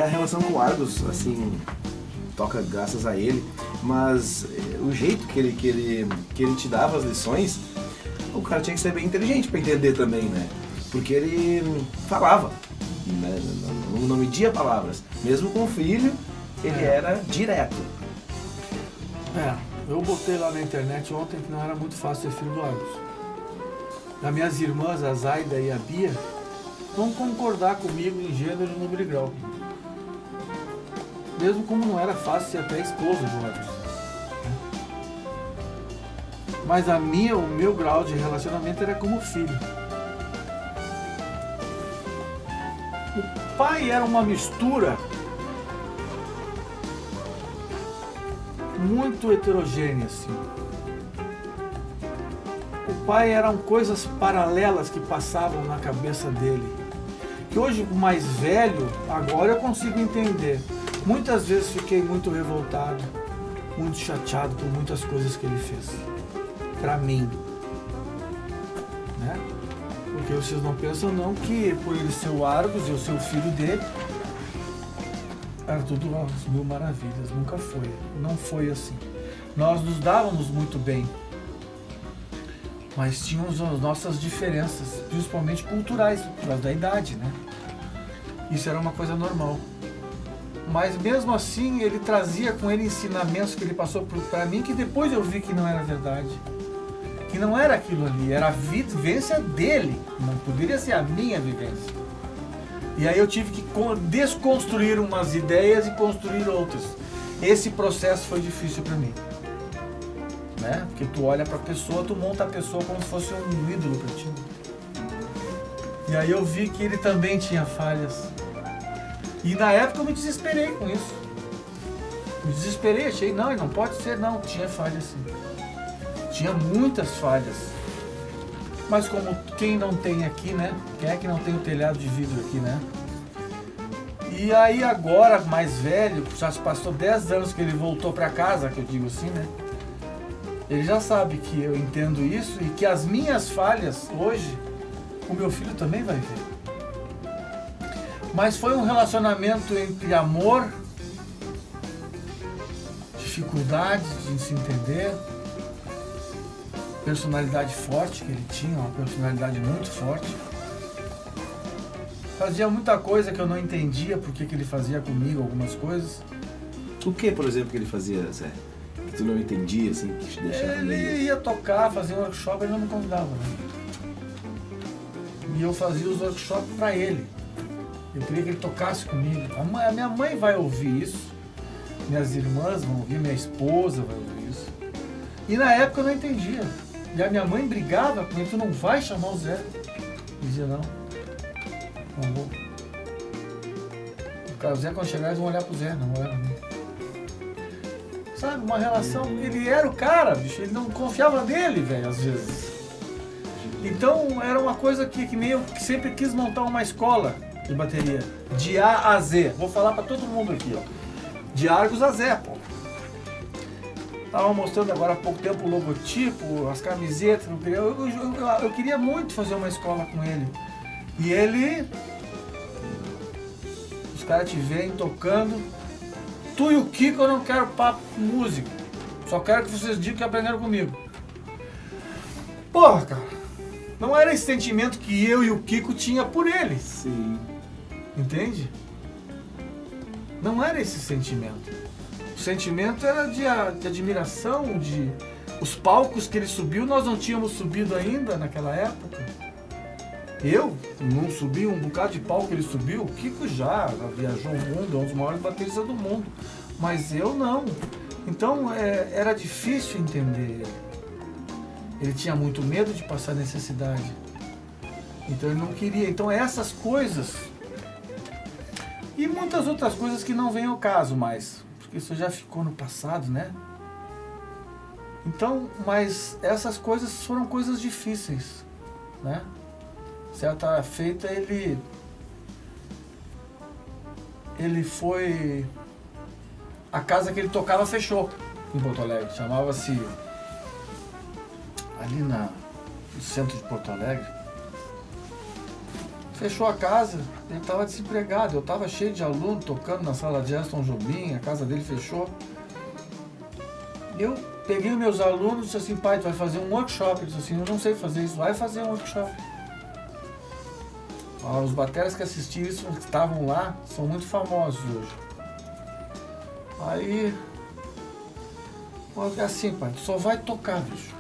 a relação com o Argos, assim, toca graças a ele, mas o jeito que ele te dava as lições, o cara tinha que ser bem inteligente para entender também, né? Porque ele falava, né? Não media palavras. Mesmo com o filho, ele era direto. Eu botei lá na internet ontem que não era muito fácil ser filho do Argos. As minhas irmãs, a Zaida e a Bia, vão concordar comigo em gênero, número e grau. Mesmo como não era fácil ser até esposa do Argos. Mas o meu grau de relacionamento era como filho. O pai era uma mistura muito heterogênea, assim. O pai eram coisas paralelas que passavam na cabeça dele. Que hoje, o mais velho, agora eu consigo entender. Muitas vezes fiquei muito revoltado, muito chateado por muitas coisas que ele fez. Pra mim. Né? Porque vocês não pensam não que por ele ser o Argos e eu ser o filho dele, era tudo as mil maravilhas. Nunca foi. Não foi assim. Nós nos dávamos muito bem. Mas tínhamos as nossas diferenças, principalmente culturais, por causa da idade, né? Isso era uma coisa normal. Mas mesmo assim, ele trazia com ele ensinamentos que ele passou para mim, que depois eu vi que não era verdade. Que não era aquilo ali, era a vivência dele, não poderia ser a minha vivência. E aí eu tive que desconstruir umas ideias e construir outras. Esse processo foi difícil para mim. Né? Porque tu olha para a pessoa, tu monta a pessoa como se fosse um ídolo para ti. E aí eu vi que ele também tinha falhas. E na época eu me desesperei com isso. Me desesperei, achei, não, não pode ser, não. Tinha falhas sim. Tinha muitas falhas. Mas como quem não tem aqui, né? Quem é que não tem o telhado de vidro aqui, né? E aí agora, mais velho, já se passou 10 anos que ele voltou para casa, que eu digo assim, né? Ele já sabe que eu entendo isso e que as minhas falhas hoje, o meu filho também vai ver. Mas foi um relacionamento entre amor, dificuldade de se entender, personalidade forte que ele tinha, uma personalidade muito forte. Fazia muita coisa que eu não entendia por que ele fazia comigo, algumas coisas. O que, por exemplo, que ele fazia, Zé? Que tu não entendia, assim, que te deixava Ele meio... ia tocar, fazer um workshop, ele não me convidava, né? E eu fazia os workshops para ele. Eu queria que ele tocasse comigo. A minha mãe vai ouvir isso, minhas irmãs vão ouvir, minha esposa vai ouvir isso. E na época eu não entendia. E a minha mãe brigava com ele, tu não vai chamar o Zé. Eu dizia, não vou. O Zé, quando chegar, eles vão olhar pro Zé, não vão olhar pra mim. Sabe, uma relação, ele era o cara, bicho, ele não confiava nele, velho, às vezes. Então era uma coisa que nem eu sempre quis montar uma escola de bateria, de A a Z. Vou falar pra todo mundo aqui, ó. De Argos a Zé, pô. Tava mostrando agora há pouco tempo o logotipo, as camisetas, eu queria muito fazer uma escola com ele. E ele... Os caras te veem tocando. Tu e o Kiko eu não quero papo com músico. Só quero que vocês digam que aprenderam comigo. Porra, cara. Não era esse sentimento que eu e o Kiko tinha por ele. Sim. Entende? Não era esse sentimento. O sentimento era de admiração, de... Os palcos que ele subiu, nós não tínhamos subido ainda naquela época. Eu não subi um bocado de palco que ele subiu. O Kiko já viajou o mundo, é um dos maiores bateristas do mundo. Mas eu não. Então era difícil entender ele. Ele tinha muito medo de passar necessidade. Então ele não queria. Então essas coisas... E muitas outras coisas que não vêm ao caso mais. Porque isso já ficou no passado, né? Então, mas essas coisas foram coisas difíceis, né? Certa feita ele foi... A casa que ele tocava fechou em Porto Alegre. Chamava-se... Ali no centro de Porto Alegre. fechou a casa, ele estava desempregado, eu estava cheio de aluno tocando na sala de Aston Jobim, a casa dele fechou. Eu peguei meus alunos e disse assim, pai, tu vai fazer um workshop. Ele disse assim, eu não sei fazer isso, vai fazer um workshop. Os bateras que assistiram isso, que estavam lá, são muito famosos hoje. Aí, assim, pai, tu só vai tocar, bicho.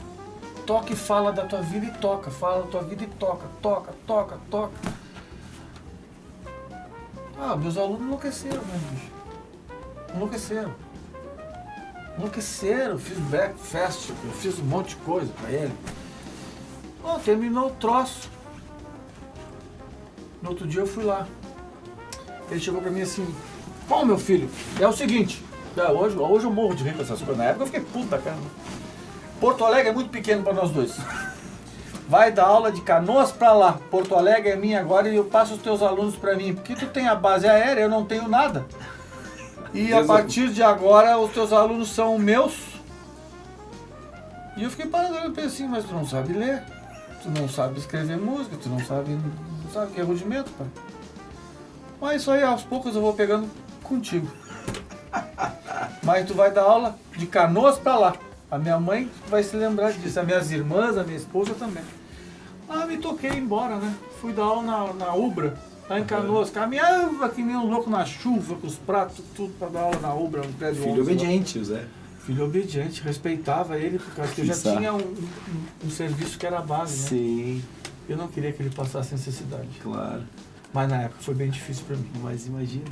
Toca e fala da tua vida e toca, fala da tua vida e toca, toca, toca, toca. Meus alunos enlouqueceram, né, bicho? Enlouqueceram. Eu fiz breakfast, eu fiz um monte de coisa pra ele. Terminou o troço. No outro dia eu fui lá. Ele chegou pra mim assim, bom, meu filho, é o seguinte, hoje eu morro de rir com essas coisas. Na época eu fiquei puta, cara. Porto Alegre é muito pequeno pra nós dois. Vai dar aula de Canoas pra lá. Porto Alegre é minha agora e eu passo os teus alunos pra mim. Porque tu tem a base aérea, eu não tenho nada. E a partir de agora os teus alunos são meus. E eu fiquei parando e pensei assim, mas tu não sabe ler, tu não sabe escrever música, tu não sabe que é rudimento, pai. Mas isso aí aos poucos eu vou pegando contigo. Mas tu vai dar aula de Canoas pra lá. A minha mãe vai se lembrar disso, as minhas irmãs, a minha esposa também. Me toquei embora, né? Fui dar aula na Ubra, lá em Canoas. Caminhava que nem um louco na chuva, com os pratos, tudo pra dar aula na Ubra, um prédio. Filho obediente, Zé. Filho obediente, respeitava ele, por causa que eu já tinha um serviço que era a base, né? Sim. Eu não queria que ele passasse necessidade. Claro. Mas na época foi bem difícil pra mim. Mas imagina.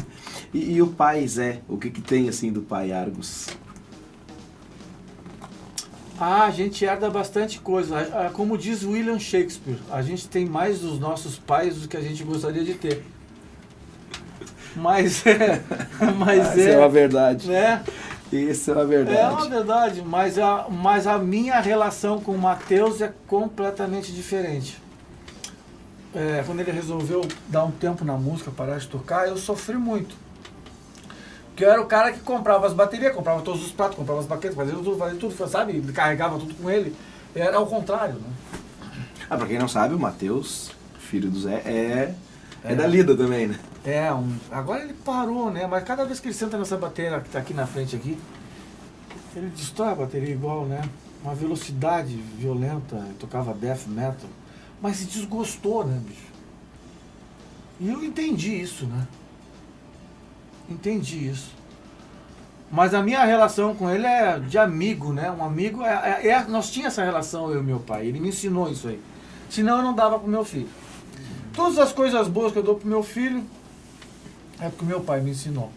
E o pai, Zé? O que tem assim do pai Argos? A gente herda bastante coisa. Como diz William Shakespeare, a gente tem mais dos nossos pais do que a gente gostaria de ter. Mas Isso é uma verdade. Né? Isso é uma verdade. É uma verdade, mas a minha relação com o Matheus é completamente diferente. Quando ele resolveu dar um tempo na música, parar de tocar, eu sofri muito. Porque eu era o cara que comprava as baterias, comprava todos os pratos, comprava as baquetas, fazia tudo, sabe? Carregava tudo com ele. Era ao contrário, né? Pra quem não sabe, o Matheus, filho do Zé, é da Lida também, né? Agora ele parou, né? Mas cada vez que ele senta nessa bateria que tá aqui na frente aqui, ele destrói a bateria igual, né? Uma velocidade violenta, ele tocava death metal, mas se desgostou, né, bicho? E eu entendi isso, né? Entendi isso. Mas a minha relação com ele é de amigo, né? Um amigo, nós tínhamos essa relação, eu e meu pai, ele me ensinou isso aí. Senão eu não dava pro meu filho. Todas as coisas boas que eu dou pro meu filho, é porque meu pai me ensinou.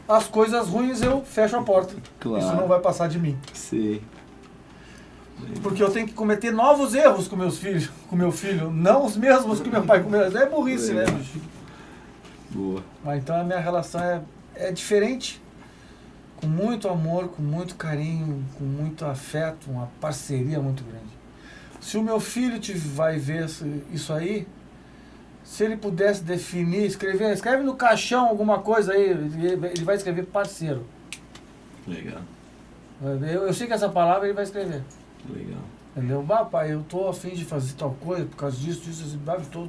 As coisas ruins eu fecho a porta. Claro. Isso não vai passar de mim. Sim. Porque eu tenho que cometer novos erros com meu filho, não os mesmos que meu pai cometeu. É burrice, né, bicho? Boa. Mas então a minha relação é diferente. Com muito amor, com muito carinho, com muito afeto, uma parceria muito grande. Se o meu filho vai ver isso aí, se ele pudesse definir, escreve no caixão alguma coisa aí, ele vai escrever parceiro. Legal. Eu sei que essa palavra ele vai escrever. Legal. Entendeu? Pai, eu tô a fim de fazer tal coisa, por causa disso,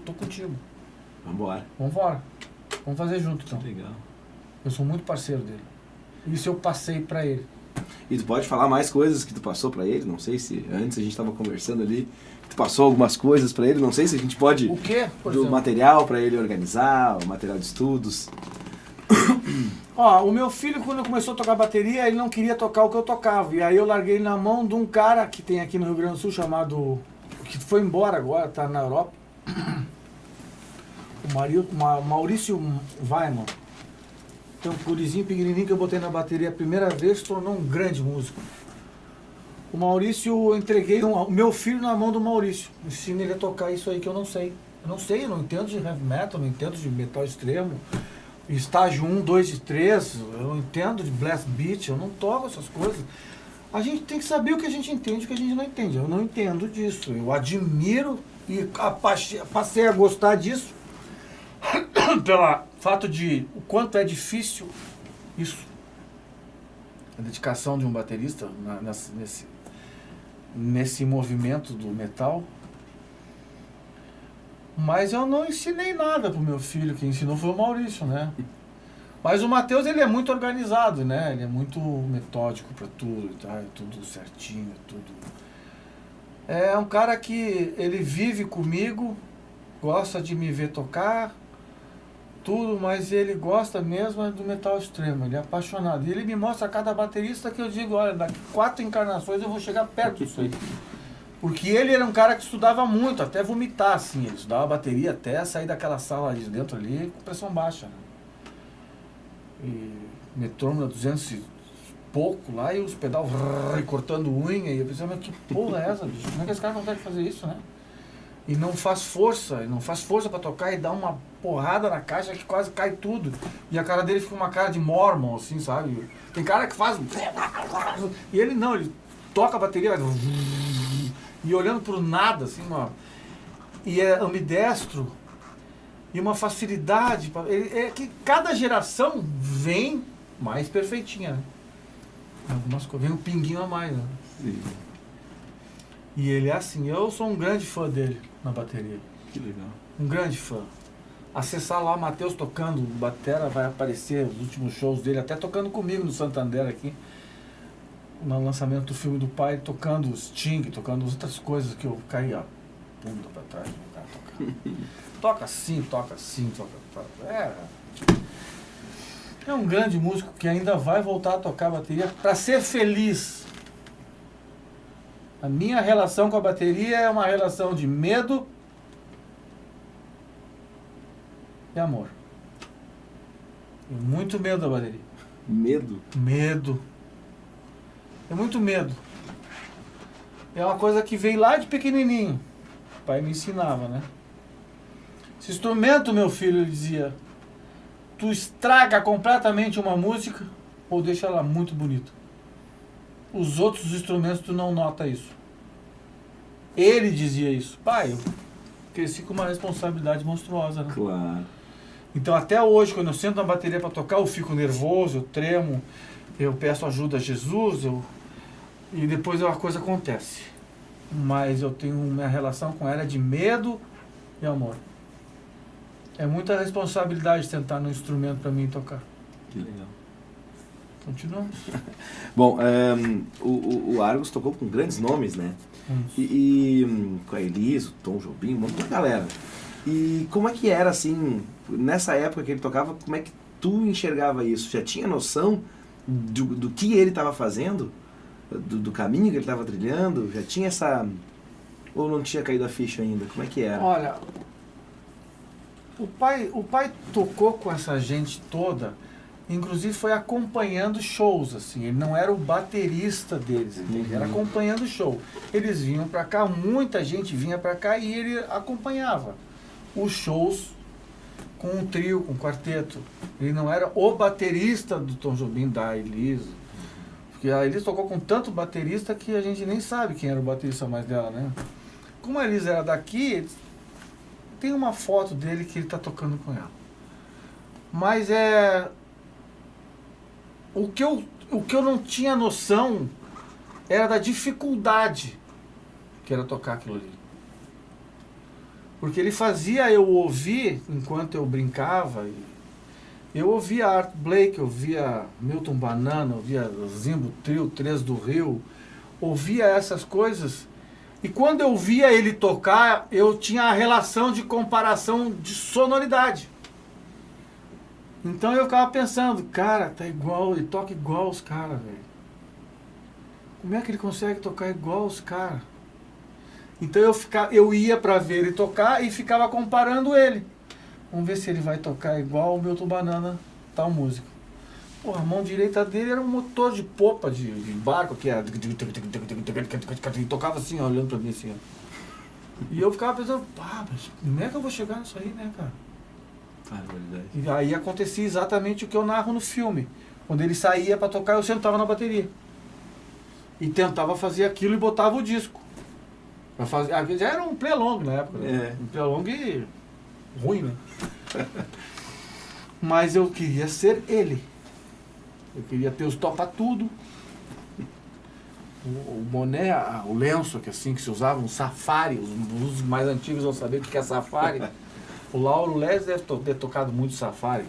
tô contigo. Vambora. Vambora. Vamos fazer junto então. Legal. Eu sou muito parceiro dele. Isso eu passei pra ele. E tu pode falar mais coisas que tu passou pra ele? Não sei se antes a gente tava conversando ali, tu passou algumas coisas pra ele, não sei se a gente pode... O quê? Por do exemplo? material pra ele organizar, o material de estudos. O meu filho, quando começou a tocar bateria, ele não queria tocar o que eu tocava. E aí eu larguei ele na mão de um cara que tem aqui no Rio Grande do Sul, que foi embora agora, tá na Europa. O Maurício Weiman. Tem um gurizinho pequenininho que eu botei na bateria a primeira vez, se tornou um grande músico. O Maurício, eu entreguei o meu filho na mão do Maurício. Ensina ele a tocar isso aí que eu não sei. Eu não entendo de heavy metal, não entendo de metal extremo. Estágio 1, 2 e 3, eu não entendo de blast beat, eu não toco essas coisas. A gente tem que saber o que a gente entende e o que a gente não entende. Eu não entendo disso. Eu admiro e passei a gostar disso pelo fato de o quanto é difícil isso. A dedicação de um baterista nesse movimento do metal. Mas eu não ensinei nada pro meu filho, quem ensinou foi o Maurício, né? Mas o Matheus, ele é muito organizado, né? Ele é muito metódico para tudo, tá? É tudo certinho, tudo. É um cara que ele vive comigo, gosta de me ver tocar, tudo, mas ele gosta mesmo do metal extremo, ele é apaixonado. E ele me mostra cada baterista que eu digo, olha, daqui 4 encarnações eu vou chegar perto disso aí. Porque ele era um cara que estudava muito, até vomitar, assim. Ele estudava bateria até sair daquela sala de dentro ali com pressão baixa, né? E metrônomo 200 e pouco lá, e os pedal cortando unha, e eu pensei, mas que porra é essa, bicho? Como é que esse cara consegue fazer isso, né? E não faz força pra tocar, e dá uma porrada na caixa que quase cai tudo. E a cara dele fica uma cara de Mormon, assim, sabe? Tem cara que faz... E ele não, ele toca a bateria, e olhando pro nada, assim, e é ambidestro, e uma facilidade. É que cada geração vem mais perfeitinha, né? Algumas coisas, vem um pinguinho a mais, né? Sim. E ele é assim, eu sou um grande fã dele na bateria. Que legal. Um grande fã. Acessar lá o Matheus tocando, o batera vai aparecer os últimos shows dele, até tocando comigo no Santander aqui. No lançamento do filme do pai, tocando Sting, tocando outras coisas que eu caí, ó, bunda pra trás, o cara tocar. Toca assim, toca assim, toca. É um grande músico que ainda vai voltar a tocar bateria para ser feliz. A minha relação com a bateria é uma relação de medo e amor. Tenho muito medo da bateria. Medo? Medo. É muito medo. É uma coisa que veio lá de pequenininho. O pai me ensinava, né? Esse instrumento, meu filho, ele dizia, tu estraga completamente uma música ou deixa ela muito bonita. Os outros instrumentos tu não nota isso. Ele dizia isso. Pai, eu cresci com uma responsabilidade monstruosa, né? Claro. Então até hoje, quando eu sento na bateria para tocar, eu fico nervoso, eu tremo, eu peço ajuda a Jesus, e depois a coisa acontece. Mas eu tenho minha relação com ela de medo e amor. É muita responsabilidade sentar no instrumento para mim tocar. Que legal. Continuamos. Bom, o Argos tocou com grandes nomes, né? E com a Elis, o Tom Jobim, um monte de galera. E como é que era, assim, nessa época que ele tocava, como é que tu enxergava isso? Já tinha noção do que ele estava fazendo? Do caminho que ele estava trilhando? Já tinha essa... Ou não tinha caído a ficha ainda? Como é que era? Olha, o pai tocou com essa gente toda, inclusive foi acompanhando shows, assim. Ele não era o baterista deles, ele era acompanhando o show. Eles vinham pra cá, muita gente vinha pra cá e ele acompanhava os shows com um trio, com um quarteto. Ele não era o baterista do Tom Jobim, da Elis. Porque a Elis tocou com tanto baterista que a gente nem sabe quem era o baterista mais dela, né? Como a Elis era daqui, tem uma foto dele que ele tá tocando com ela. Mas o que eu não tinha noção era da dificuldade que era tocar aquilo ali. Porque ele fazia eu ouvir, enquanto eu brincava, eu ouvia Art Blakey, eu ouvia Milton Banana, eu ouvia Zimbo Trio, 3 do Rio, ouvia essas coisas, e quando eu via ele tocar, eu tinha a relação de comparação de sonoridade. Então eu ficava pensando, cara, tá igual, ele toca igual os caras, velho. Como é que ele consegue tocar igual os caras? Então eu ia pra ver ele tocar e ficava comparando ele. Vamos ver se ele vai tocar igual o Milton Banana, tal música. Porra, a mão direita dele era um motor de popa de barco, que era... E tocava assim, ó, olhando pra mim assim, ó. E eu ficava pensando, pá, mas como é que eu vou chegar nisso aí, né, cara? E aí acontecia exatamente o que eu narro no filme. Quando ele saía pra tocar, eu sentava na bateria. E tentava fazer aquilo e botava o disco. Pra fazer, já era um play-along na época, né? Um play-along ruim, né? Mas eu queria ser ele. Eu queria ter os topa-tudo. o boné, o lenço que assim que se usava, um safari, os mais antigos vão saber o que é safari. O Lauro Les deve ter tocado muito safari.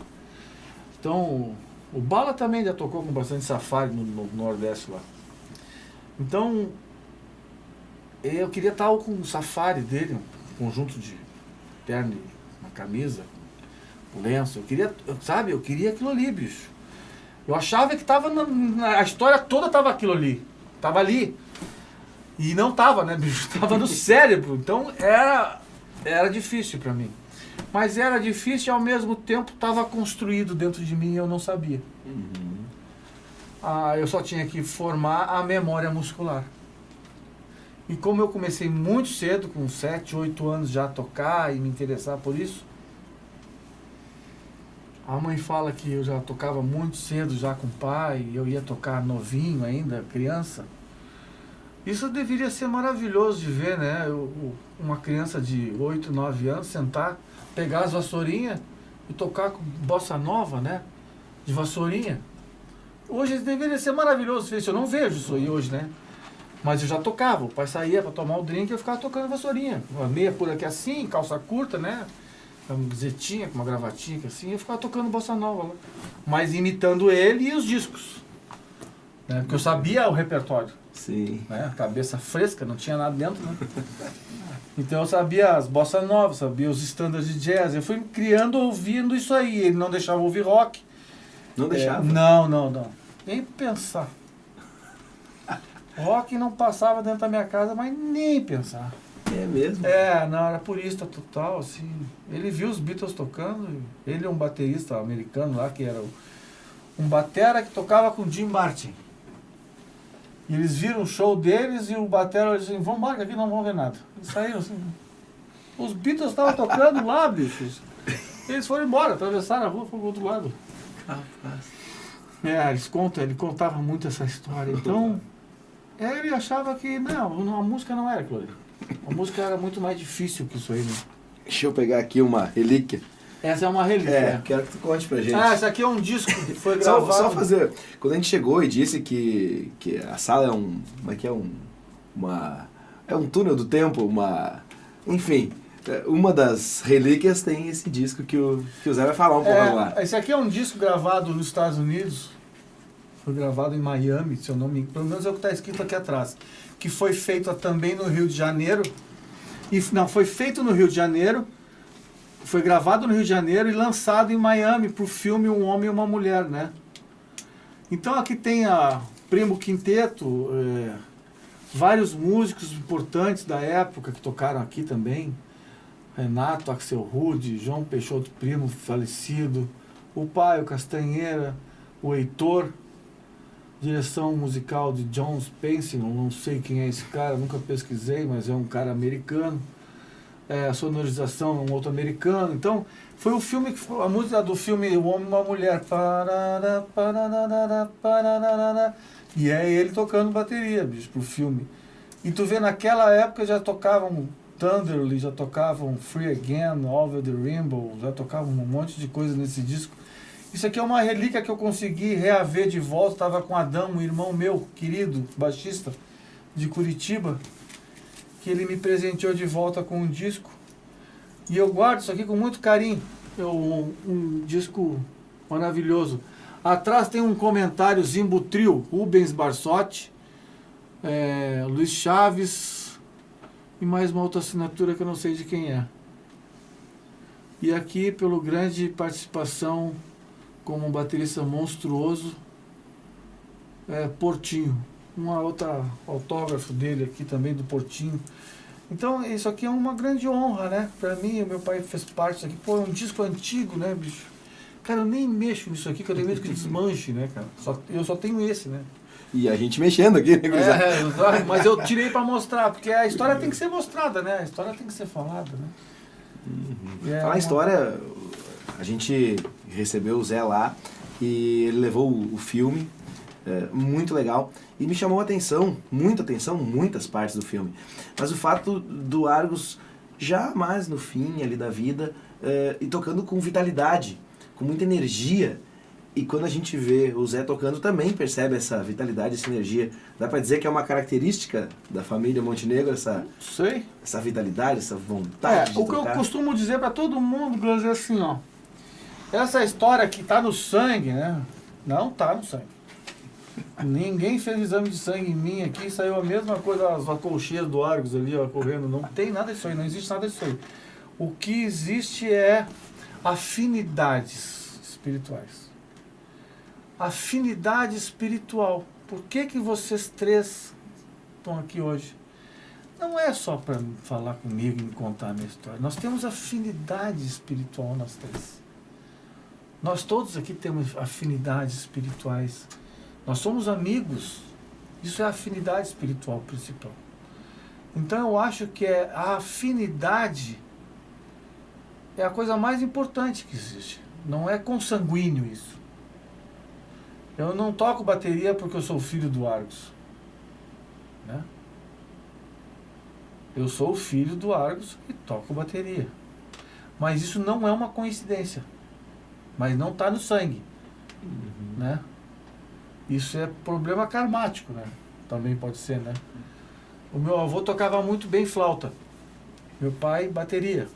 Então, o Bala também já tocou com bastante safari no Nordeste lá. Então, eu queria estar com o safari dele, um conjunto de terno e uma camisa, um lenço. Eu queria aquilo ali, bicho. Eu achava que tava a história toda tava aquilo ali. Tava ali. E não tava, né, bicho? Tava no cérebro. Então era difícil para mim. Mas era difícil e ao mesmo tempo estava construído dentro de mim e eu não sabia. Eu só tinha que formar a memória muscular. E como eu comecei muito cedo, com 7, 8 anos já a tocar e me interessar por isso, a mãe fala que eu já tocava muito cedo já com o pai, eu ia tocar novinho ainda, criança. Isso deveria ser maravilhoso de ver, né? Uma criança de 8, 9 anos sentar, pegar as vassourinhas e tocar com bossa nova, né? De vassourinha. Hoje deveria ser maravilhoso ver isso. Eu não vejo isso aí hoje, né? Mas eu já tocava. O pai saía para tomar o drink e eu ficava tocando vassourinha. Uma meia por aqui assim, calça curta, né? Uma camisetinha, com uma gravatinha assim. Eu ficava tocando bossa nova lá. Mas imitando ele e os discos. Né? Porque eu sabia o repertório. Sim. Né? Cabeça fresca, não tinha nada dentro, né? Então eu sabia as bossa novas, sabia os standards de jazz. Eu fui criando ouvindo isso aí. Ele não deixava ouvir rock. Não deixava? Não. Nem pensar. Rock não passava dentro da minha casa, mas nem pensar. É mesmo? Não, era purista total, assim. Ele viu os Beatles tocando, ele é um baterista americano lá, que era um batera que tocava com Jim Martin. E eles viram o show deles e o batera disse assim, vamos embora que aqui não vão ver nada. Eles saíram assim. Os Beatles estavam tocando lá, bichos. Eles foram embora, atravessaram a rua, foram pro outro lado. Ele contava muito essa história. Então, ele achava que, não, a música não era aquilo ali. A música era muito mais difícil que isso aí, né? Deixa eu pegar aqui uma relíquia. Essa é uma relíquia. Quero que tu conte pra gente. Esse aqui é um disco que foi gravado. Só fazer. Quando a gente chegou e disse que a sala é um. Como é que é? É um túnel do tempo, enfim. Uma das relíquias tem esse disco que o Zé vai falar um pouco agora. Esse aqui é um disco gravado nos Estados Unidos. Foi gravado em Miami, se eu não me engano. Pelo menos é o que está escrito aqui atrás. Que foi feito também no Rio de Janeiro. Foi feito no Rio de Janeiro. Foi gravado no Rio de Janeiro e lançado em Miami para o filme Um Homem e uma Mulher, né? Então aqui tem a Primo Quinteto, vários músicos importantes da época que tocaram aqui também. Renato, Axel Rude, João Peixoto Primo, falecido, o pai, o Castanheira, o Heitor, direção musical de John Spencer, não sei quem é esse cara, nunca pesquisei, mas é um cara americano. A sonorização, um outro americano. Então, foi o filme, a música do filme O Homem e uma Mulher. E é ele tocando bateria, bicho, pro filme. E tu vê, naquela época já tocavam Thunderly, já tocavam Free Again, Over the Rainbow, já tocavam um monte de coisa nesse disco. Isso aqui é uma relíquia que eu consegui reaver de volta. Estava com Adão, um irmão meu, querido, baixista, de Curitiba, que ele me presenteou de volta com um disco. E eu guardo isso aqui com muito carinho. Um disco maravilhoso. Atrás tem um comentário Zimbo Trio, Rubens Barsotti, Luiz Chaves e mais uma outra assinatura que eu não sei de quem é. E aqui, pelo grande participação como um baterista monstruoso, Portinho. Uma outra autógrafo dele aqui também, do Portinho. Então, isso aqui é uma grande honra, né? Pra mim, o meu pai fez parte disso aqui. Pô, é um disco antigo, né, bicho? Cara, eu nem mexo nisso aqui, que eu tenho medo que desmanche, né, cara? Eu só tenho esse, né? E a gente mexendo aqui, né, mas eu tirei pra mostrar, porque a história tem que ser mostrada, né? A história tem que ser falada, né? Falar em história, a gente recebeu o Zé lá e ele levou o filme, muito legal, e me chamou a atenção, muitas partes do filme. Mas o fato do Argos já mais no fim ali da vida, e tocando com vitalidade, com muita energia, E quando a gente vê o Zé tocando, também percebe essa vitalidade, essa energia. Dá pra dizer que é uma característica da família Montenegro, essa vitalidade, essa vontade de o que eu tocar? costumo dizer pra todo mundo, Gus, é assim, ó. Essa história que tá no sangue, né? Não tá no sangue. Ninguém fez exame de sangue em mim aqui, saiu a mesma coisa, as acolcheiras do Argos ali, ó, correndo. Não tem nada disso aí, não existe nada disso aí. O que existe é afinidades espirituais. Afinidade espiritual. Por que que vocês três estão aqui hoje? Não é só para falar comigo e me contar a minha história. Nós temos afinidade espiritual, nós três. Nós todos aqui temos afinidades espirituais. Nós somos amigos. Isso é a afinidade espiritual principal. Então eu acho que a afinidade é a coisa mais importante que existe. Não é consanguíneo isso. Eu não toco bateria porque eu sou filho do Argos. Né? Eu sou o filho do Argos e toco bateria. Mas isso não é uma coincidência. Mas não está no sangue. Né? Isso é problema karmático, né? Também pode ser, né? O meu avô tocava muito bem flauta. Meu pai, bateria.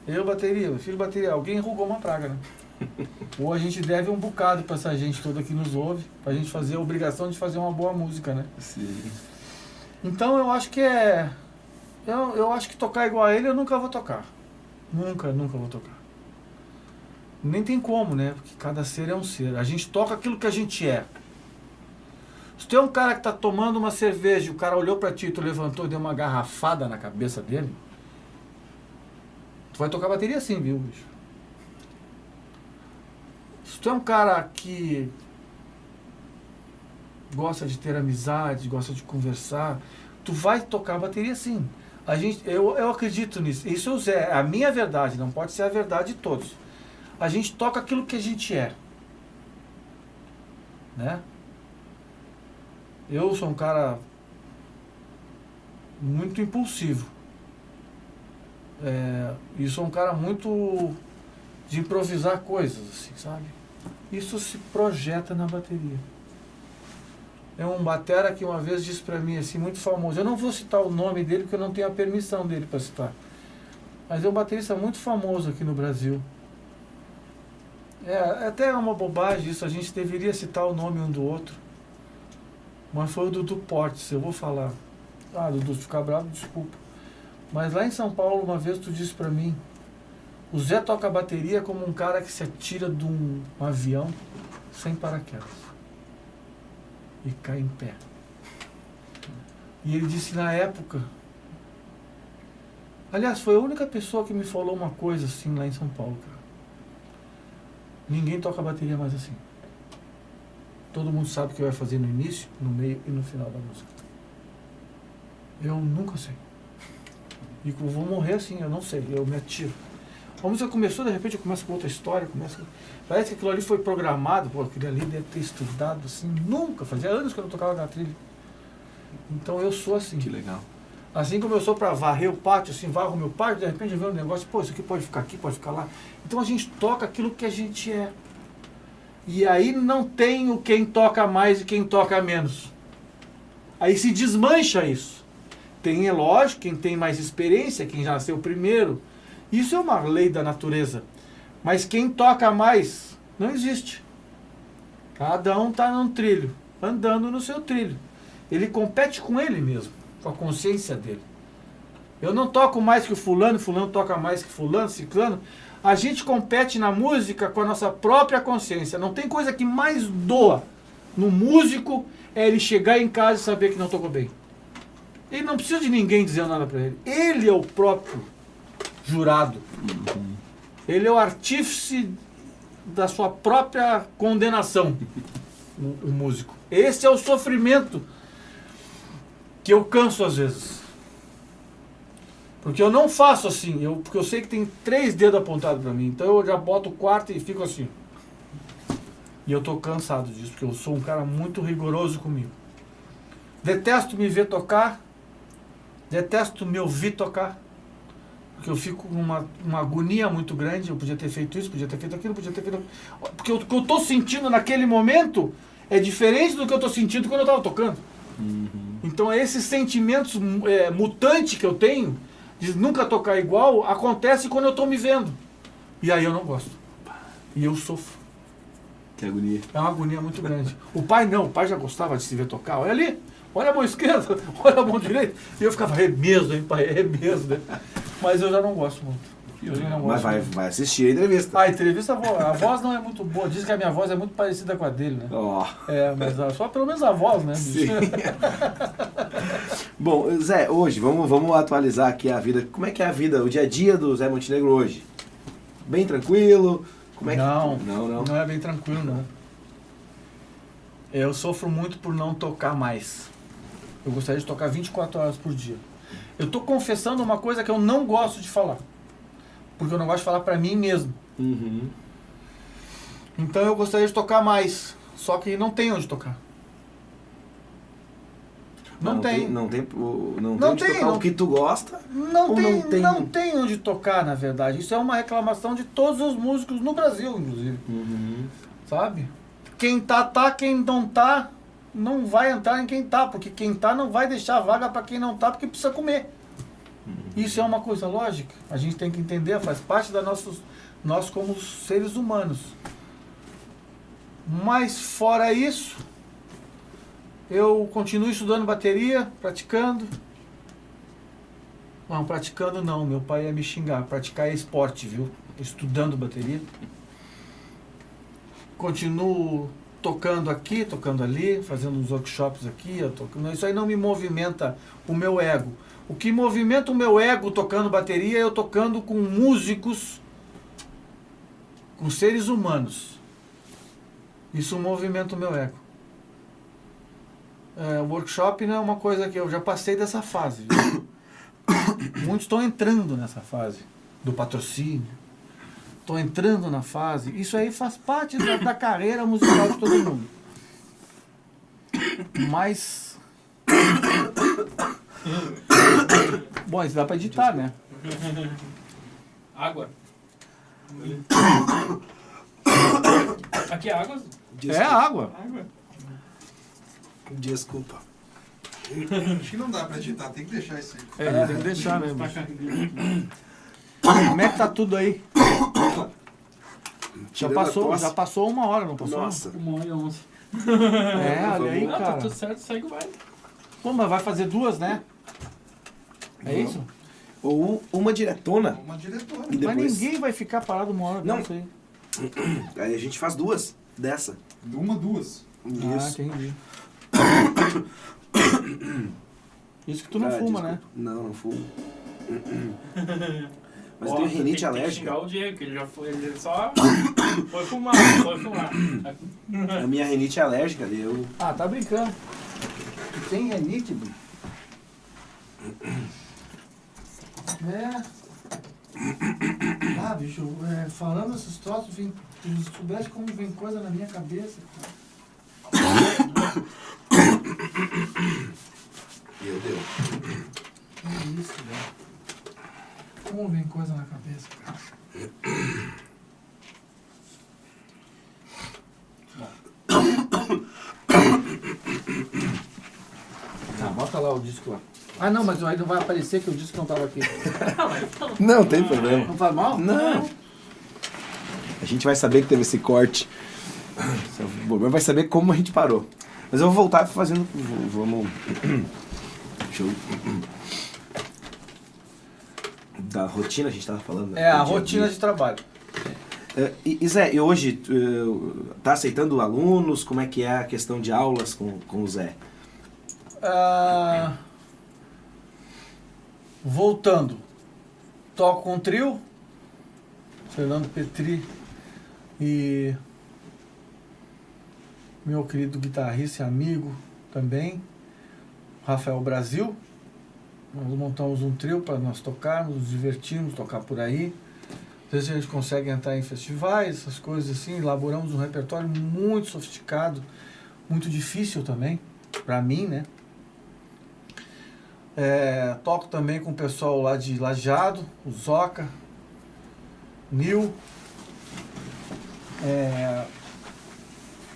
Eu, bateria. Meu filho, bateria. Alguém roubou uma praga, né? Ou a gente deve um bocado para essa gente toda que nos ouve, para a gente fazer a obrigação de fazer uma boa música, né? Sim. Então eu acho que eu acho que tocar igual a ele eu nunca vou tocar. Nunca vou tocar. Nem tem como, né? Porque cada ser é um ser. A gente toca aquilo que a gente é. Se tem um cara que tá tomando uma cerveja, o cara olhou pra ti, tu levantou e deu uma garrafada na cabeça dele, tu vai tocar bateria assim, viu, bicho? Se tu é um cara que gosta de ter amizade, gosta de conversar, tu vai tocar bateria sim. Eu acredito nisso. Isso é a minha verdade, não pode ser a verdade de todos. A gente toca aquilo que a gente é. Né? Eu sou um cara muito impulsivo. E sou um cara muito de improvisar coisas, assim, sabe? Isso se projeta na bateria. É um batera que uma vez disse pra mim, assim, muito famoso. Eu não vou citar o nome dele porque eu não tenho a permissão dele para citar. Mas é um baterista muito famoso aqui no Brasil. Até é uma bobagem isso, a gente deveria citar o nome um do outro. Mas foi o Dudu Portes, eu vou falar. Dudu, se ficar bravo, desculpa. Mas lá em São Paulo, uma vez tu disse pra mim, o Zé toca bateria como um cara que se atira de um avião sem paraquedas. E cai em pé. E ele disse na época... Aliás, foi a única pessoa que me falou uma coisa assim lá em São Paulo, cara. Ninguém toca bateria mais assim. Todo mundo sabe o que vai fazer no início, no meio e no final da música. Eu nunca sei. E eu vou morrer assim, eu não sei, eu me atiro. A música começou, de repente eu começo com outra história, parece que aquilo ali foi programado, aquele ali deve ter estudado assim, nunca, fazia anos que eu não tocava na trilha. Então eu sou assim. Que legal. Assim como eu sou para varrer o pátio, assim, varro o meu pátio, de repente eu vejo um negócio, isso aqui pode ficar aqui, pode ficar lá. Então a gente toca aquilo que a gente é. E aí não tem o quem toca mais e quem toca menos. Aí se desmancha isso. Tem, é lógico, quem tem mais experiência, quem já nasceu primeiro. Isso é uma lei da natureza. Mas quem toca mais, não existe. Cada um está num trilho, andando no seu trilho. Ele compete com ele mesmo, com a consciência dele. Eu não toco mais que o fulano toca mais que fulano, ciclano. A gente compete na música com a nossa própria consciência. Não tem coisa que mais doa no músico é ele chegar em casa e saber que não tocou bem. Ele não precisa de ninguém dizer nada para ele. Ele é o próprio jurado. Ele é o artífice da sua própria condenação, o músico. Esse é o sofrimento que eu canso às vezes. Porque eu não faço assim, porque eu sei que tem 3 dedos apontados para mim. Então eu já boto o quarto e fico assim. E eu tô cansado disso, porque eu sou um cara muito rigoroso comigo. Detesto me ver tocar, detesto me ouvir tocar, Porque eu fico com uma agonia muito grande, eu podia ter feito isso, podia ter feito aquilo, podia ter feito... Porque o que eu tô sentindo naquele momento é diferente do que eu tô sentindo quando eu tava tocando. Então esses sentimentos mutantes que eu tenho, de nunca tocar igual, acontece quando eu tô me vendo. E aí eu não gosto. E eu sofro. Que agonia. É uma agonia muito grande. O pai não, o pai já gostava de se ver tocar. Olha ali, olha a mão esquerda, olha a mão direita. E eu ficava, é mesmo, hein, pai, é mesmo, né? Mas eu já não gosto muito. Eu já não Mas gosto vai assistir a entrevista. A entrevista, a voz não é muito boa. Diz que a minha voz é muito parecida com a dele, né? Ó. É, mas só pelo menos a voz, né, bicho? Sim. Bom, Zé, hoje, vamos atualizar aqui a vida. Como é que é a vida, o dia a dia do Zé Montenegro hoje? Bem tranquilo? Como é que... Não é bem tranquilo, não. Eu sofro muito por não tocar mais. Eu gostaria de tocar 24 horas por dia. Eu tô confessando uma coisa que eu não gosto de falar. Porque eu não gosto de falar pra mim mesmo. Uhum. Então eu gostaria de tocar mais. Só que não tem onde tocar. Não tem. Não tem onde tocar o que tu gosta? Não tem onde tocar, na verdade. Isso é uma reclamação de todos os músicos no Brasil, inclusive. Uhum. Sabe? Quem tá, quem não tá, não vai entrar em quem tá, porque quem tá não vai deixar vaga para quem não tá, porque precisa comer. Isso é uma coisa lógica. A gente tem que entender, faz parte da nós como seres humanos. Mas fora isso, eu continuo estudando bateria, praticando. Não, praticando não, meu pai ia me xingar. Praticar é esporte, viu? Estudando bateria. Continuo tocando aqui, tocando ali, fazendo uns workshops aqui. Isso aí não me movimenta o meu ego. O que movimenta o meu ego tocando bateria é eu tocando com músicos, com seres humanos. Isso movimenta o meu ego. O workshop não é uma coisa que eu já passei dessa fase. Muitos estão entrando nessa fase do patrocínio. Estão entrando na fase. Isso aí faz parte da carreira musical de todo mundo. Mas... Bom, isso dá pra editar, né? Água. Aqui é água? É água. Água. Desculpa. Acho que não dá pra editar, tem que deixar isso aí. Tem que deixar, né? Como é que tá tudo aí? Já passou 1 hora, não passou? Nossa. 1h11. Olha aí, Não, tá cara. tudo certo, segue o baile. Pô, mas vai fazer 2, né? É isso? Ou uma diretona. Uma diretora. E depois... Mas ninguém vai ficar parado 1 hora. Não. Não sei. Aí a gente faz 2 dessa. Duas. Isso. Entendi. Isso que tu não fuma, desculpa. né? Não fumo. Mas Ó, eu tenho você rinite tem que alérgica. xingar o Diego, que ele já foi, ele só foi fumar. A minha rinite é alérgica, eu... Ah, tá brincando. Tu tem renite, bicho? Bicho, falando esses troços, se soubesse como vem coisa na minha cabeça. Meu Deus. Que isso, velho. Como vem coisa na cabeça, cara. Tá, bota lá o disco lá. Ah, não, mas aí não vai aparecer que o disco não tava aqui. Não tem problema. Não faz mal? Não. A gente vai saber que teve esse corte. O problema vai saber como a gente parou. Mas eu vou voltar fazendo... Vamos... Deixa eu... Da rotina a gente tava falando. Né? A Do dia rotina dia. de trabalho. E Zé, e hoje tá aceitando alunos? Como é que é a questão de aulas com o Zé? Voltando. Toco com um trio. Fernando Petri e meu querido guitarrista e amigo também, Rafael Brasil. Nós montamos um trio para nós tocarmos, nos divertirmos, tocar por aí. Às vezes a gente consegue entrar em festivais, essas coisas assim. Elaboramos um repertório muito sofisticado, muito difícil também, para mim, né? Toco também com o pessoal lá de Lajeado, o Zoca, Nil.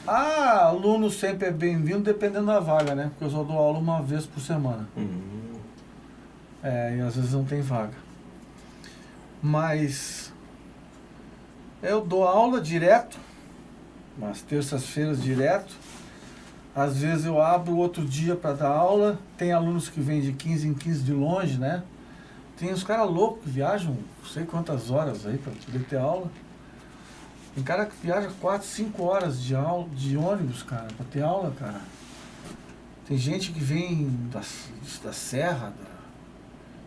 Aluno sempre é bem-vindo, dependendo da vaga, né? Porque eu só dou aula uma vez por semana. E às vezes não tem vaga. Mas eu dou aula direto, umas terças-feiras direto. Às vezes eu abro outro dia para dar aula. Tem alunos que vêm de 15 em 15 de longe, né? Tem os caras loucos que viajam não sei quantas horas aí para poder ter aula. Tem cara que viaja 4, 5 horas de aula, de ônibus, cara, para ter aula, cara. Tem gente que vem da Serra, da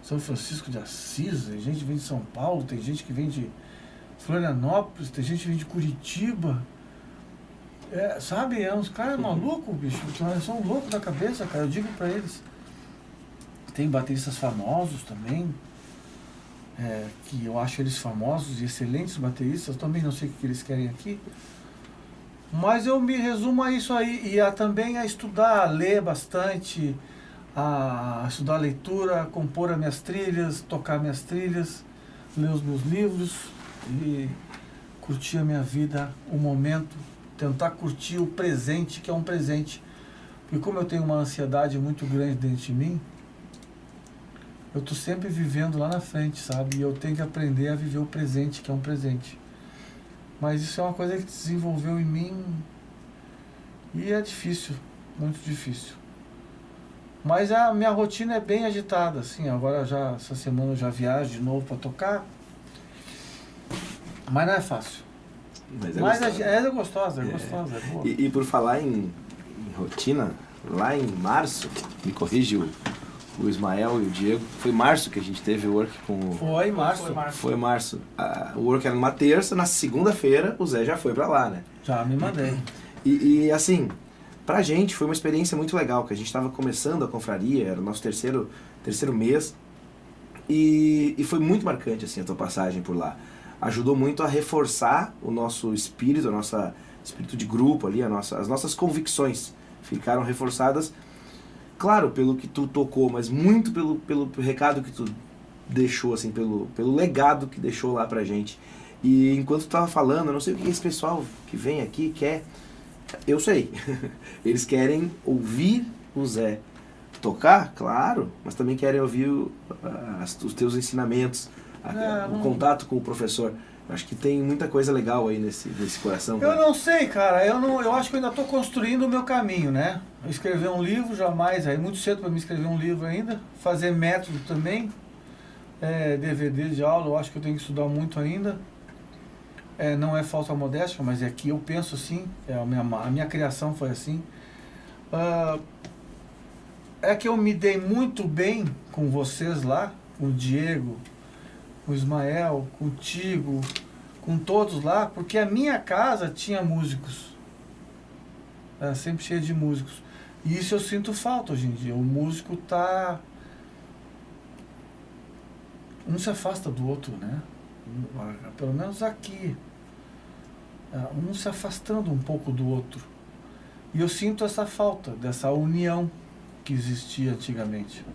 São Francisco de Assis, tem gente que vem de São Paulo, tem gente que vem de Florianópolis, tem gente que vem de Curitiba. Sabe, uns caras malucos, bicho, eles são loucos da cabeça, cara, eu digo pra eles. Tem bateristas famosos também, que eu acho eles famosos e excelentes bateristas, eu também não sei o que eles querem aqui. Mas eu me resumo a isso aí, e também a estudar, a ler bastante, a estudar leitura, compor as minhas trilhas, tocar minhas trilhas, ler os meus livros e curtir a minha vida, o momento, tentar curtir o presente, que é um presente. Porque como eu tenho uma ansiedade muito grande dentro de mim, eu estou sempre vivendo lá na frente, sabe? E eu tenho que aprender a viver o presente, que é um presente. Mas isso é uma coisa que desenvolveu em mim e é difícil, muito difícil. Mas a minha rotina é bem agitada, assim. Agora essa semana eu já viajo de novo para tocar. Mas não é fácil. Mas é gostosa, é boa. E por falar em rotina, lá em março, me corrige o Ismael e o Diego, foi março que a gente teve o work com o... Foi março. Foi março. O work era numa terça, na segunda-feira o Zé já foi pra lá, né? Já me mandei. E assim, pra gente foi uma experiência muito legal, que a gente tava começando a confraria, era o nosso terceiro mês, e foi muito marcante assim a tua passagem por lá. Ajudou muito a reforçar o nosso espírito, o nosso espírito de grupo ali, as nossas convicções ficaram reforçadas, claro, pelo que tu tocou, mas muito pelo recado que tu deixou, assim, pelo legado que deixou lá pra gente. E enquanto tu tava falando, eu não sei o que esse pessoal que vem aqui quer, eu sei, eles querem ouvir o Zé tocar, claro, mas também querem ouvir os teus ensinamentos, o contato com o professor. Acho que tem muita coisa legal aí nesse coração. Eu não sei, cara. Eu acho que eu ainda estou construindo o meu caminho, né? Escrever um livro, jamais. É muito cedo para mim escrever um livro ainda. Fazer método também. DVD de aula, eu acho que eu tenho que estudar muito ainda. Não é falsa modéstia, mas é que eu penso assim. A minha criação foi assim. É que eu me dei muito bem com vocês lá, com o Diego, com o Ismael, contigo, com todos lá, porque a minha casa tinha músicos. Era sempre cheia de músicos. E isso eu sinto falta hoje em dia. O músico tá... Um se afasta do outro, né? Pelo menos aqui. Um se afastando um pouco do outro. E eu sinto essa falta, dessa união que existia antigamente.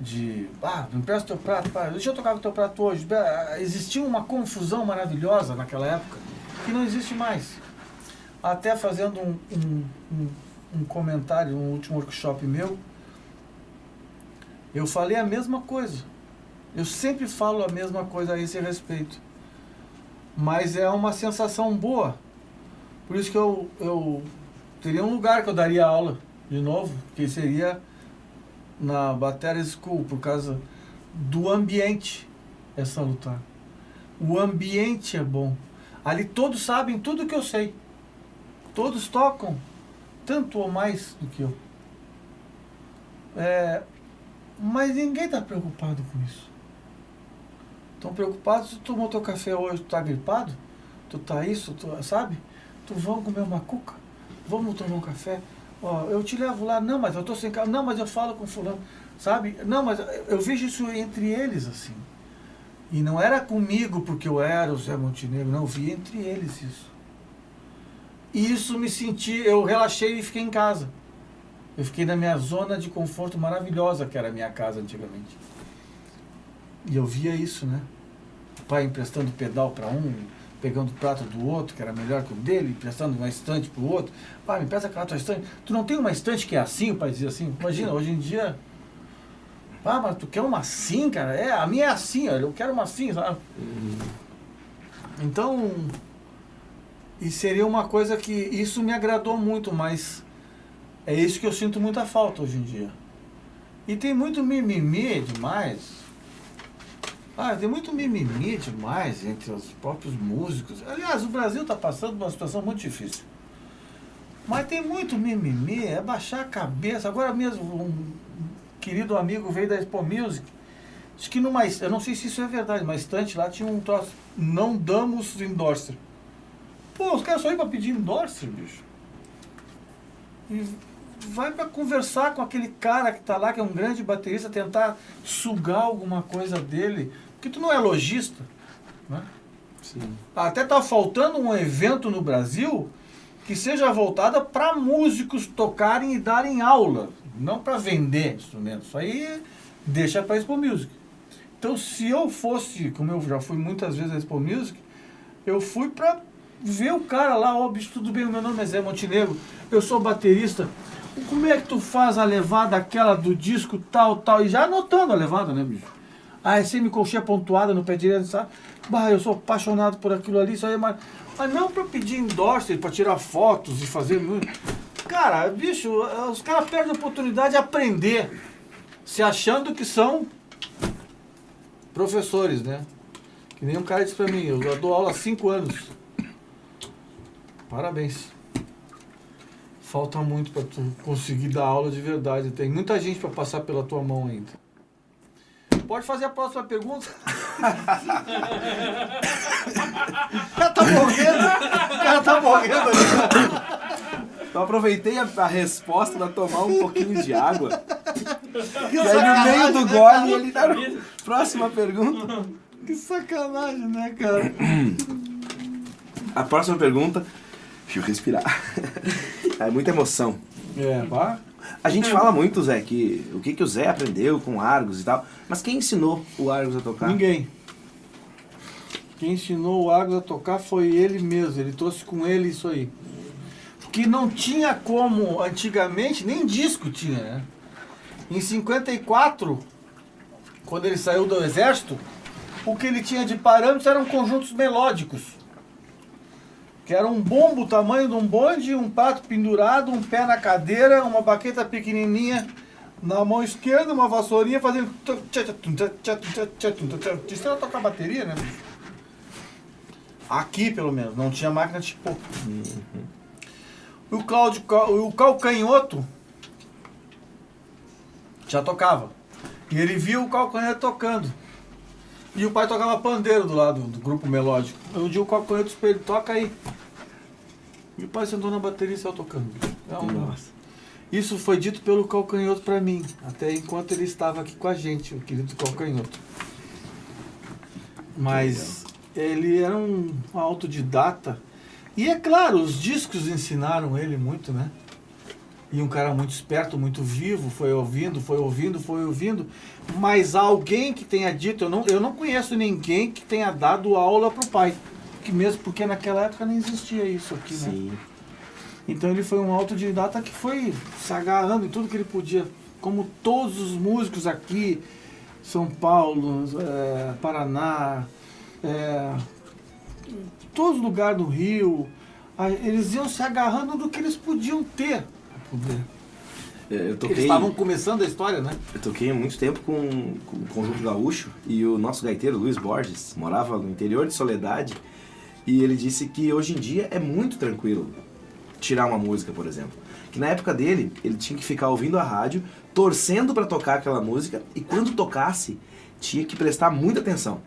Me empresta teu prato, deixa eu tocar com teu prato hoje. Existia uma confusão maravilhosa naquela época, que não existe mais. Até fazendo um comentário no último workshop meu, eu falei a mesma coisa. Eu sempre falo a mesma coisa a esse respeito. Mas é uma sensação boa. Por isso que eu teria um lugar que eu daria aula de novo, que seria na Battery School, por causa do ambiente é salutar. O ambiente é bom. Ali todos sabem tudo que eu sei. Todos tocam tanto ou mais do que eu. Mas ninguém está preocupado com isso. Estão preocupados, tu tomou teu café hoje, tu tá gripado? Tu tá isso, sabe? Tu vamos comer uma cuca? Vamos tomar um café? Eu te levo lá, não, mas eu tô sem carro, não, mas eu falo com fulano, sabe? Não, mas eu vejo isso entre eles, assim. E não era comigo porque eu era o Zé Montenegro, não, eu vi entre eles isso. E isso me senti, eu relaxei e fiquei em casa. Eu fiquei na minha zona de conforto maravilhosa, que era a minha casa antigamente. E eu via isso, né? O pai emprestando pedal para um, pegando o prato do outro, que era melhor que o dele, emprestando uma estante pro outro. Pai, me empresta aquela tua estante. Tu não tem uma estante que é assim? O pai dizia assim. Imagina, hoje em dia... Ah, mas tu quer uma assim, cara? É, a minha é assim, olha, eu quero uma assim, sabe? Então... E seria uma coisa que... Isso me agradou muito, mas... É isso que eu sinto muita falta hoje em dia. E tem muito mimimi demais. Tem muito mimimi demais entre os próprios músicos. Aliás, o Brasil está passando por uma situação muito difícil. Mas tem muito mimimi, é baixar a cabeça. Agora mesmo, um querido amigo veio da Expo Music. Diz que numa... Eu não sei se isso é verdade, mas estante lá tinha um troço. Não damos endorser. Pô, os caras só iam para pedir endorser, bicho. E vai para conversar com aquele cara que está lá, que é um grande baterista, tentar sugar alguma coisa dele. Porque tu não é lojista, né? Sim. Até tá faltando um evento no Brasil que seja voltada para músicos tocarem e darem aula, não para vender instrumentos. Isso aí deixa para Expo Music. Então, se eu fosse, como eu já fui muitas vezes à Expo Music, eu fui para ver o cara lá, ó, bicho, tudo bem, meu nome é Zé Montenegro, eu sou baterista. Como é que tu faz a levada aquela do disco tal, e já anotando a levada, né, bicho? É semicolcheia pontuada no pé direito, sabe? Eu sou apaixonado por aquilo ali, isso aí, mas não para pedir endorser, para tirar fotos e fazer... Cara, bicho, os caras perdem a oportunidade de aprender, se achando que são professores, né? Que nem um cara disse pra mim, eu dou aula há 5 anos. Parabéns. Falta muito para tu conseguir dar aula de verdade. Tem muita gente para passar pela tua mão ainda. Pode fazer a próxima pergunta. O cara tá morrendo. Ali. Eu aproveitei a resposta para tomar um pouquinho de água. E aí no meio do gole ele tá... Próxima pergunta. Que sacanagem, né, cara? A próxima pergunta... Deixa eu respirar. É muita emoção. Pá. A gente fala muito, Zé, que o que o Zé aprendeu com o Argos e tal, mas quem ensinou o Argos a tocar? Ninguém. Quem ensinou o Argos a tocar foi ele mesmo, ele trouxe com ele isso aí. Porque não tinha como, antigamente, nem disco tinha, né? Em 54, quando ele saiu do exército, o que ele tinha de parâmetros eram conjuntos melódicos. Que era um bombo, o tamanho de um bonde, um prato pendurado, um pé na cadeira, uma baqueta pequenininha na mão esquerda, uma vassourinha fazendo... Isso era tocar bateria, né? Aqui, pelo menos, não tinha máquina tipo... O Calcanhoto já tocava. E ele viu o Calcanhoto tocando. E o pai tocava pandeiro do lado do grupo melódico. Um dia o Calcanhoto disse pra ele, toca aí. E o pai sentou na bateria e saiu tocando. Nossa. Isso foi dito pelo Calcanhoto pra mim, até enquanto ele estava aqui com a gente, o querido Calcanhoto. Mas ele era um autodidata. E é claro, os discos ensinaram ele muito, né? E um cara muito esperto, muito vivo, foi ouvindo. Mas alguém que tenha dito, eu não conheço ninguém que tenha dado aula pro pai. Porque naquela época não existia isso aqui, né? Sim. Então ele foi um autodidata que foi se agarrando em tudo que ele podia. Como todos os músicos aqui, São Paulo, Paraná, todos os lugares do Rio, eles iam se agarrando do que eles podiam ter. Eles estavam começando a história, né? Eu toquei há muito tempo com o Conjunto Gaúcho e o nosso gaiteiro, Luiz Borges, morava no interior de Soledade e ele disse que hoje em dia é muito tranquilo tirar uma música, por exemplo. Que na época dele, ele tinha que ficar ouvindo a rádio, torcendo para tocar aquela música e quando tocasse, tinha que prestar muita atenção.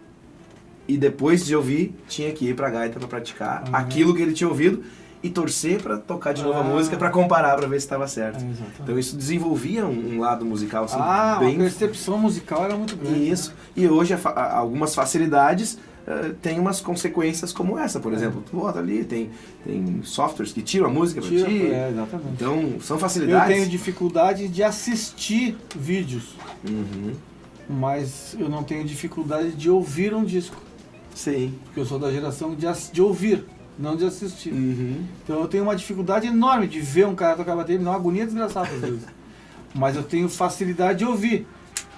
E depois de ouvir, tinha que ir pra gaita para praticar aquilo que ele tinha ouvido e torcer para tocar de novo a música para comparar, para ver se estava certo. Então isso desenvolvia um lado musical assim, bem... a percepção musical era muito grande. Isso. Né? E hoje algumas facilidades tem umas consequências como essa, por exemplo. Tu bota ali, tem softwares que tiram a música pra ti. Exatamente. Então, são Eu facilidades. tenho dificuldade de assistir vídeos, Uhum. mas eu não tenho dificuldade de ouvir um disco. Sim. Porque eu sou da geração de ouvir, não de assistir. Uhum. Então eu tenho uma dificuldade enorme de ver um cara tocar bateria, me dá uma agonia desgraçada às vezes. Mas eu tenho facilidade de ouvir.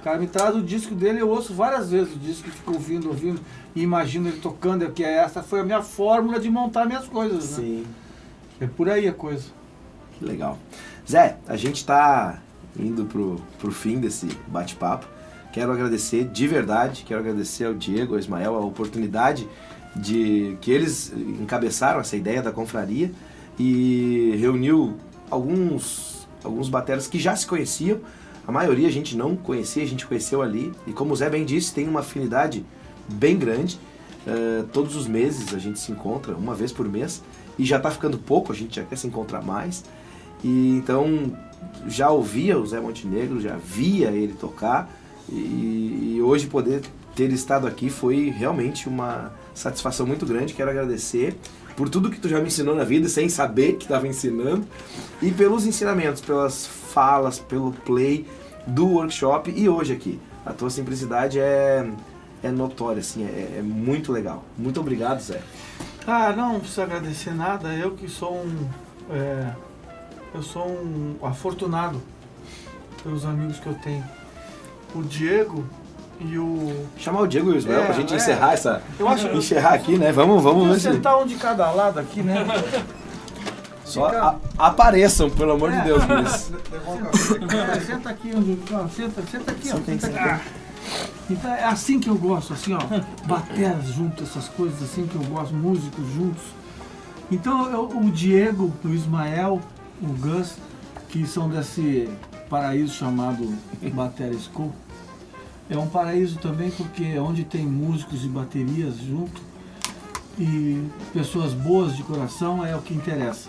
O cara me traz o disco dele, eu ouço várias vezes o disco, fico ouvindo, e imagino ele tocando, que essa foi a minha fórmula de montar minhas coisas, né? Sim. É por aí a coisa. Que legal. Zé, a gente tá indo pro fim desse bate-papo. Quero agradecer de verdade, quero agradecer ao Diego, ao Ismael, a oportunidade de que eles encabeçaram essa ideia da confraria e reuniu alguns bateras que já se conheciam. A maioria a gente não conhecia, a gente conheceu ali. E como o Zé bem disse, tem uma afinidade bem grande. Todos os meses a gente se encontra, uma vez por mês. E já tá ficando pouco, a gente já quer se encontrar mais. E então já ouvia o Zé Montenegro, já via ele tocar. E hoje poder ter estado aqui foi realmente uma satisfação muito grande. Quero agradecer por tudo que tu já me ensinou na vida, sem saber que estava ensinando, e pelos ensinamentos, pelas falas, pelo play do workshop e hoje aqui. A tua simplicidade é notória, assim, é muito legal. Muito obrigado, Zé. Não precisa agradecer nada, eu que sou um afortunado pelos amigos que eu tenho. O Diego e o... Chamar o Diego e o Ismael pra gente encerrar essa... Eu acho que encerrar aqui, né? Vamos ver se... sentar um de cada lado aqui, né? Só apareçam, pelo amor de Deus, Luiz. Senta aqui onde... Senta aqui, ó. Senta Senta aqui. Então é assim que eu gosto, assim, ó. Bateras juntos, essas coisas assim que eu gosto, músicos juntos. Então o Diego, o Ismael, o Gus, que são desse paraíso chamado Batera School, é um paraíso também porque é onde tem músicos e baterias junto e pessoas boas de coração, é o que interessa.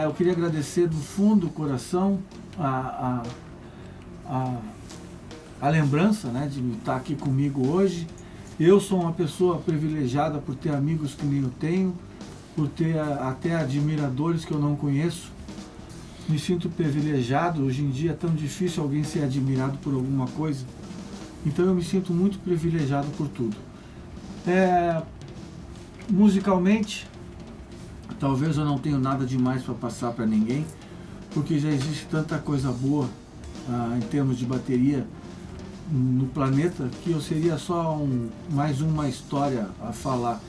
Eu queria agradecer do fundo do coração a lembrança, né, de estar aqui comigo hoje. Eu sou uma pessoa privilegiada por ter amigos que nem eu tenho, por ter até admiradores que eu não conheço. Me sinto privilegiado. Hoje em dia é tão difícil alguém ser admirado por alguma coisa. Então eu me sinto muito privilegiado por tudo. Musicalmente, talvez eu não tenha nada demais para passar para ninguém, porque já existe tanta coisa boa em termos de bateria no planeta, que eu seria só mais uma história a falar.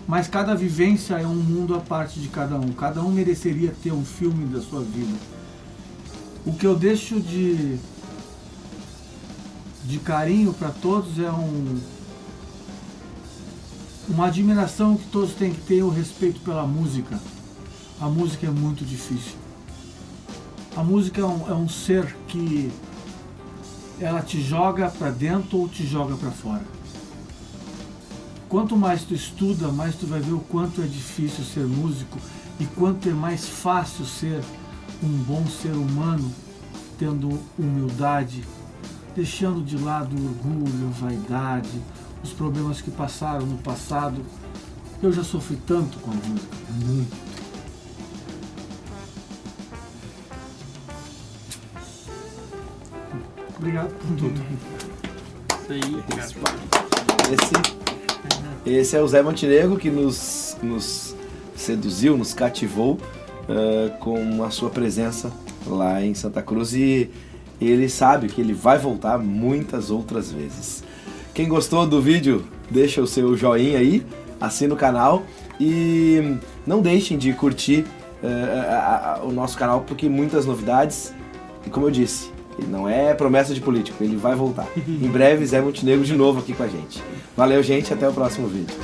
Mas cada vivência é um mundo à parte de cada um. Cada um mereceria ter um filme da sua vida. O que eu deixo de carinho para todos é uma admiração que todos têm que ter, o respeito pela música. A música é muito difícil. A música é um ser que ela te joga para dentro ou te joga para fora. Quanto mais tu estuda, mais tu vai ver o quanto é difícil ser músico e quanto é mais fácil ser um bom ser humano, tendo humildade, deixando de lado o orgulho, a vaidade, os problemas que passaram no passado. Eu já sofri tanto com a música, muito. Obrigado por tudo. Isso aí, cara. Esse é o Zé Montenegro que nos seduziu, nos cativou com a sua presença lá em Santa Cruz, e ele sabe que ele vai voltar muitas outras vezes. Quem gostou do vídeo, deixa o seu joinha aí, assina o canal e não deixem de curtir o nosso canal, porque muitas novidades, e como eu disse, não é promessa de político, ele vai voltar. Em breve, Zé Montenegro de novo aqui com a gente. Valeu, gente, até o próximo vídeo.